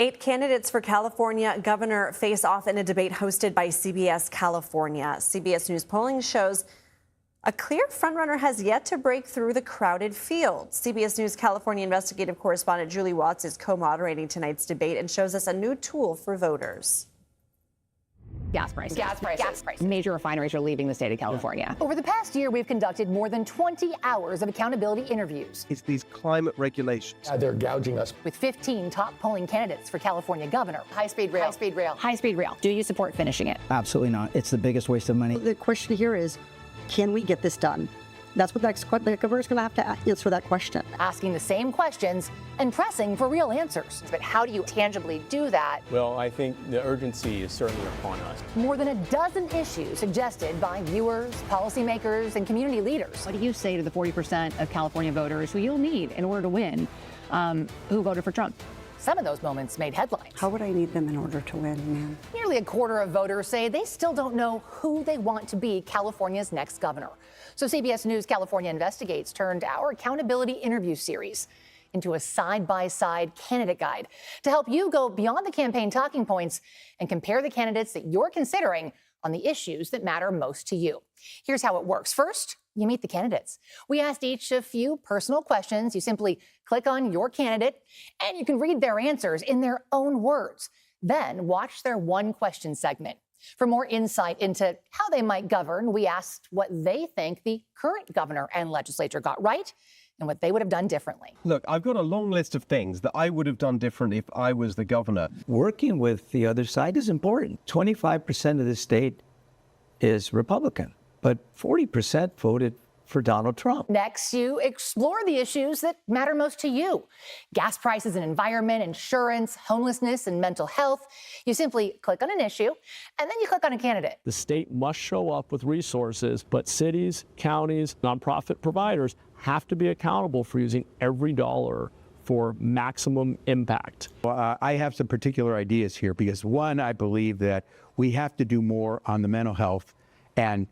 8 candidates for California governor face off in a debate hosted by CBS California. CBS News polling shows a clear frontrunner has yet to break through the crowded field. CBS News California investigative correspondent Julie Watts is co-moderating tonight's debate and shows us a new tool for voters. Gas prices. Major refineries are leaving the state of California. Over the past year, we've conducted more than 20 hours of accountability interviews. It's these climate regulations. They're gouging us. With 15 top polling candidates for California governor. High-speed rail. High-speed rail. High-speed rail. Do you support finishing it? Absolutely not. It's the biggest waste of money. The question here is, can we get this done? That's what the governor's going to have to answer that question. Asking the same questions and pressing for real answers. But how do you tangibly do that? Well, I think the urgency is certainly upon us. More than a dozen issues suggested by viewers, policymakers, and community leaders. What do you say to the 40% of California voters who you'll need in order to win, who voted for Trump? Some of those moments made headlines. How would I need them in order to win, man? Nearly a quarter of voters say they still don't know who they want to be California's next governor. So CBS News California Investigates turned our accountability interview series into a side-by-side candidate guide to help you go beyond the campaign talking points and compare the candidates that you're considering on the issues that matter most to you. Here's how it works. First, you meet the candidates. We asked each a few personal questions. You simply click on your candidate and you can read their answers in their own words. Then watch their one question segment. For more insight into how they might govern, we asked what they think the current governor and legislature got right and what they would have done differently. Look, I've got a long list of things that I would have done different if I was the governor. Working with the other side is important. 25% of the state is Republican, but 40% voted for Donald Trump. Next, you explore the issues that matter most to you. Gas prices and environment, insurance, homelessness and mental health. You simply click on an issue and then you click on a candidate. The state must show up with resources, but cities, counties, nonprofit providers have to be accountable for using every dollar for maximum impact. I have some particular ideas here because, one, I believe that we have to do more on the mental health and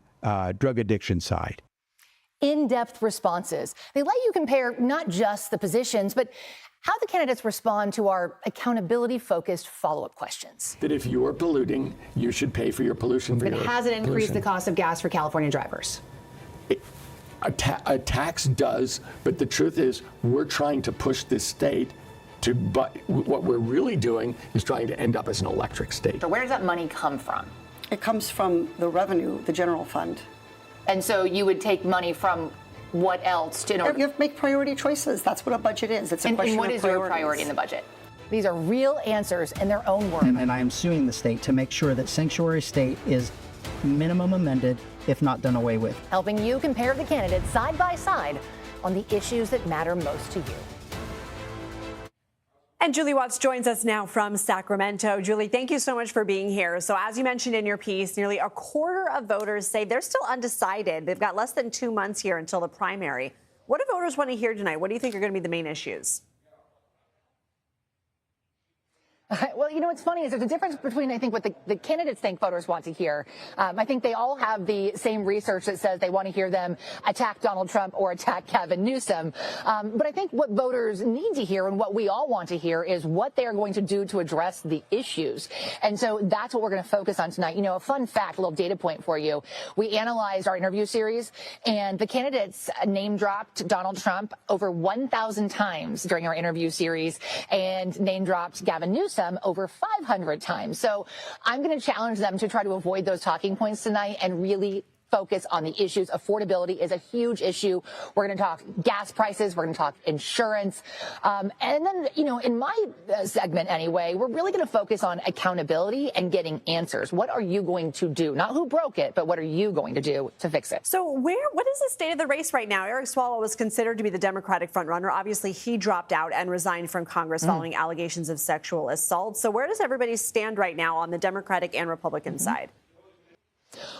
drug addiction side. In-depth responses. They let you compare not just the positions, but how the candidates respond to our accountability-focused follow-up questions. That if you are polluting, you should pay for your pollution. But has it increased the cost of gas for California drivers? A tax does, but the truth is we're trying to push this state to, but what we're really doing is trying to end up as an electric state. So where does that money come from? It comes from the revenue, the general fund. And so you would take money from what else to? You have to make priority choices. That's what a budget is. It's a question of priorities. And what is your priority in the budget? These are real answers in their own words. And I am suing the state to make sure that sanctuary state is minimum amended, if not done away with. Helping you compare the candidates side by side on the issues that matter most to you. And Julie Watts joins us now from Sacramento. Julie, thank you so much for being here. So as you mentioned in your piece, nearly a quarter of voters say they're still undecided. They've got less than 2 months here until the primary. What do voters want to hear tonight? What do you think are going to be the main issues? Well, you know, what's funny is there's a difference between, I think, what the candidates think voters want to hear. I think they all have the same research that says they want to hear them attack Donald Trump or attack Gavin Newsom. But I think what voters need to hear and what we all want to hear is what they are going to do to address the issues. And so that's what we're going to focus on tonight. You know, a fun fact, a little data point for you. We analyzed our interview series, and the candidates name dropped Donald Trump over 1,000 times during our interview series and name dropped Gavin Newsom over 500 times. So I'm going to challenge them to try to avoid those talking points tonight and really focus on the issues. Affordability is a huge issue. We're going to talk gas prices. We're going to talk insurance. And then, you know, in my segment anyway, we're really going to focus on accountability and getting answers. What are you going to do? Not who broke it, but what are you going to do to fix it? So what is the state of the race right now? Eric Swalwell was considered to be the Democratic frontrunner. Obviously, he dropped out and resigned from Congress following allegations of sexual assault. So where does everybody stand right now on the Democratic and Republican side?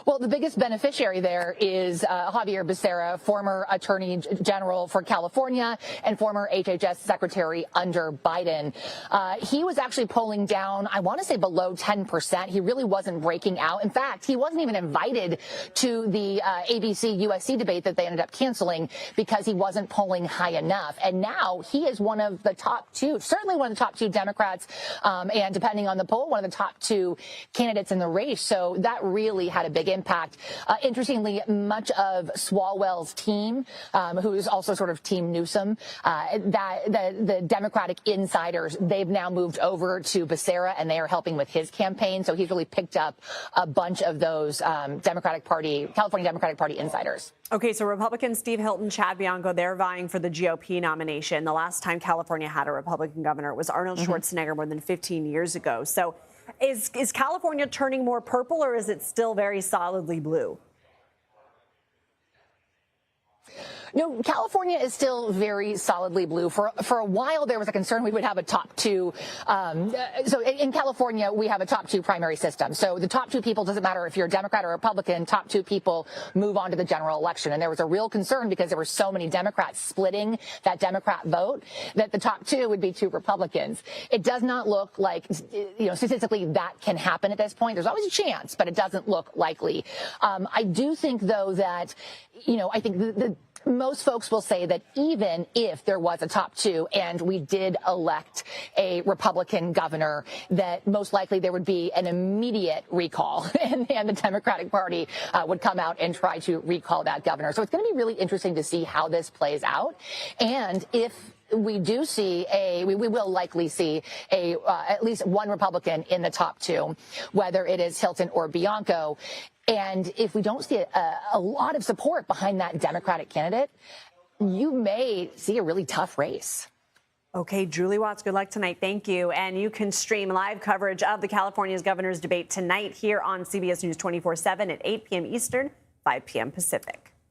Well, the biggest beneficiary there is Javier Becerra, former Attorney General for California and former HHS Secretary under Biden. He was actually polling down, I want to say, below 10%. He really wasn't breaking out. In fact, he wasn't even invited to the ABC-USC debate that they ended up canceling because he wasn't polling high enough. And now he is one of the top two, certainly one of the top two Democrats, and depending on the poll, one of the top two candidates in the race. So that really had a big impact. Interestingly, much of Swalwell's team, who is also sort of Team Newsom, the Democratic insiders, they've now moved over to Becerra, and they are helping with his campaign. So he's really picked up a bunch of those California Democratic Party insiders. Okay, so Republican Steve Hilton, Chad Bianco, they're vying for the GOP nomination. The last time California had a Republican governor was Arnold Schwarzenegger more than 15 years ago. So is California turning more purple, or is it still very solidly blue? No, California is still very solidly blue. For a while, there was a concern we would have a top two. So in California, we have a top two primary system. So the top two people, doesn't matter if you're a Democrat or Republican, top two people move on to the general election. And there was a real concern because there were so many Democrats splitting that Democrat vote that the top two would be two Republicans. It does not look like, statistically that can happen at this point. There's always a chance, but it doesn't look likely. I do think, though, that, I think most folks will say that even if there was a top two and we did elect a Republican governor, that most likely there would be an immediate recall and the Democratic Party would come out and try to recall that governor. So it's going to be really interesting to see how this plays out. And if we do see we will likely see at least one Republican in the top two, whether it is Hilton or Bianco. And if we don't see a lot of support behind that Democratic candidate, you may see a really tough race. Okay, Julie Watts, good luck tonight. Thank you. And you can stream live coverage of the California's governor's debate tonight here on CBS News 24/7 at 8 p.m. Eastern, 5 p.m. Pacific.